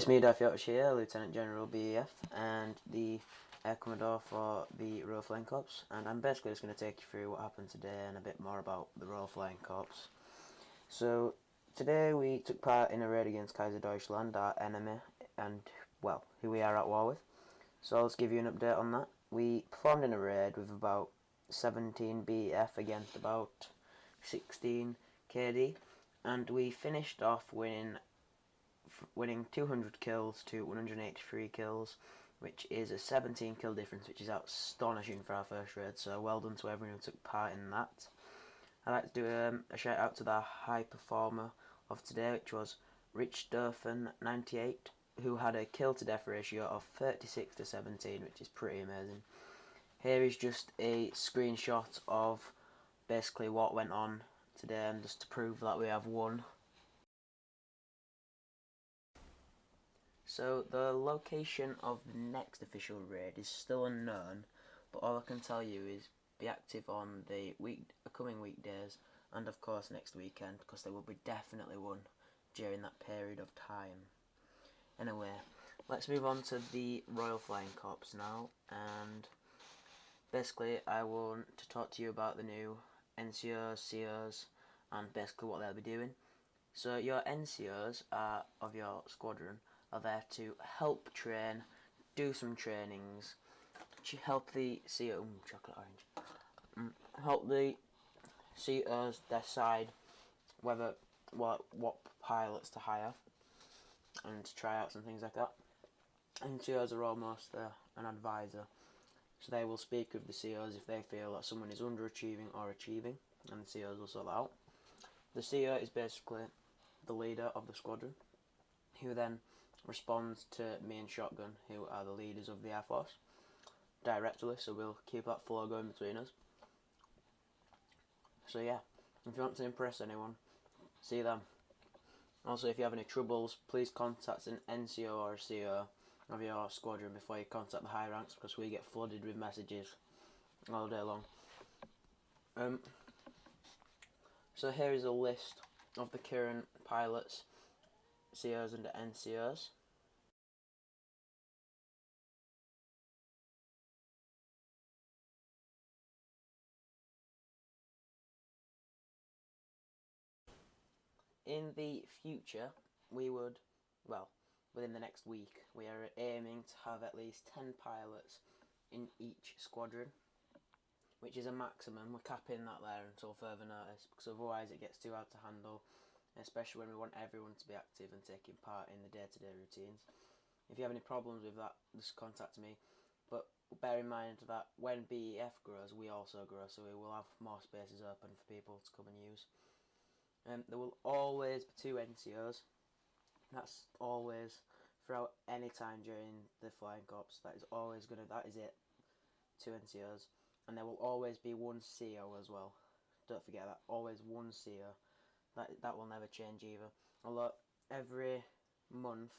It's me, Daffy here, Lieutenant General BEF, and the Air Commodore for the Royal Flying Corps, and I'm basically just going to take you through what happened today and a bit more about the Royal Flying Corps. So, today we took part in a raid against Kaiser Deutschland, our enemy, and, well, who we are at war with. So let's give you an update on that. We performed in a raid with about 17 BEF against about 16 KD, and we finished off winning 200 kills to 183 kills, which is a 17 kill difference, which is astonishing for our first raid, so well done to everyone who took part in that. I'd like to do a shout out to the high performer of today, which was Rich Durfan 98, who had a kill to death ratio of 36 to 17, which is pretty amazing. Here is just a screenshot of basically what went on today, and just to prove that we have won. So the location of the next official raid is still unknown, but all I can tell you is be active on the coming weekdays and of course next weekend, because there will be definitely one during that period of time. Anyway, let's move on to the Royal Flying Corps now, and basically I want to talk to you about the new NCOs, COs, and basically what they'll be doing. So your NCOs of your squadron are there to help train, do some trainings, help the CO, chocolate orange, help the COs decide what pilots to hire and tryouts and things like that. NCOs are almost an advisor, so they will speak with the COs if they feel that someone is underachieving or achieving, and the COs will sort that out. The CO is basically the leader of the squadron, who then responds to me and Shotgun, who are the leaders of the Air Force, directly, so we'll keep that flow going between us. So yeah, if you want to impress anyone, see them. Also, if you have any troubles, please contact an NCO or a CO of your squadron before you contact the high ranks, because we get flooded with messages all day long. So here is a list of the current pilots, COs and NCOs. In the future, within the next week, we are aiming to have at least 10 pilots in each squadron, which is a maximum. We're capping that there until further notice, because otherwise it gets too hard to handle, especially when we want everyone to be active and taking part in the day-to-day routines. If you have any problems with that, just contact me, but bear in mind that when BEF grows, we also grow, so we will have more spaces open for people to come and use. There will always be 2 NCOs. That's always, throughout any time during the Flying Corps. That is it. 2 NCOs, and there will always be 1 CO as well. Don't forget that. Always 1 CO. That will never change either. Although every month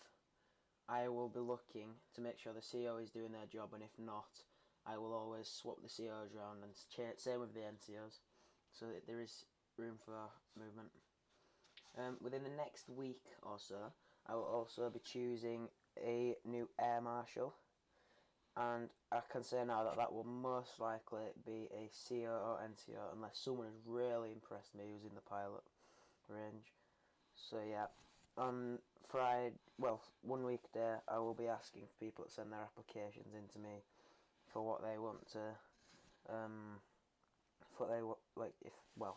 I will be looking to make sure the CO is doing their job, and if not, I will always swap the COs around, and same with the NCOs, so that there is room for movement. Within the next week or so, I will also be choosing a new Air Marshal, and I can say now that that will most likely be a CO or NCO, unless someone has really impressed me using the pilot range. So yeah, on Friday, one weekday, I will be asking for people to send their applications in to me for what they want to,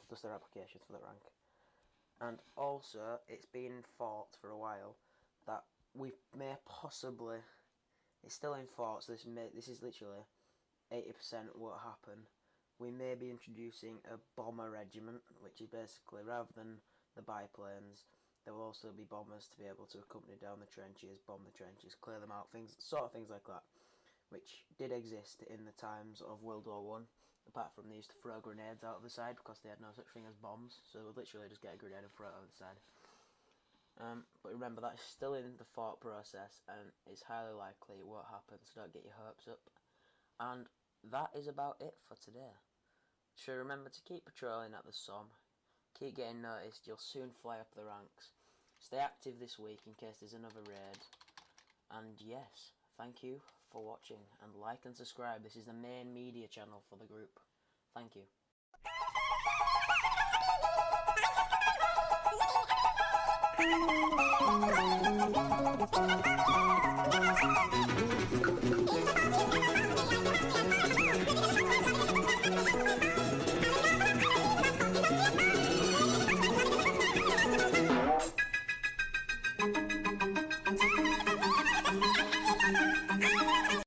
just their applications for the rank. And also, it's been thought for a while that we may possibly, it's still in thought, so this is literally 80% what happen. We may be introducing a bomber regiment, which is basically, rather than the biplanes, there will also be bombers to be able to accompany down the trenches, bomb the trenches, clear them out, things like that, which did exist in the times of World War One. Apart from they used to throw grenades out of the side because they had no such thing as bombs, so they would literally just get a grenade and throw it out of the side. But remember, that's still in the thought process, and it's highly likely it won't happen, so don't get your hopes up. And that is about it for today. So remember to keep patrolling at the Somme, keep getting noticed, you'll soon fly up the ranks. Stay active this week in case there's another raid, And yes, thank you for watching, and like and subscribe. This is the main media channel for the group. Thank you.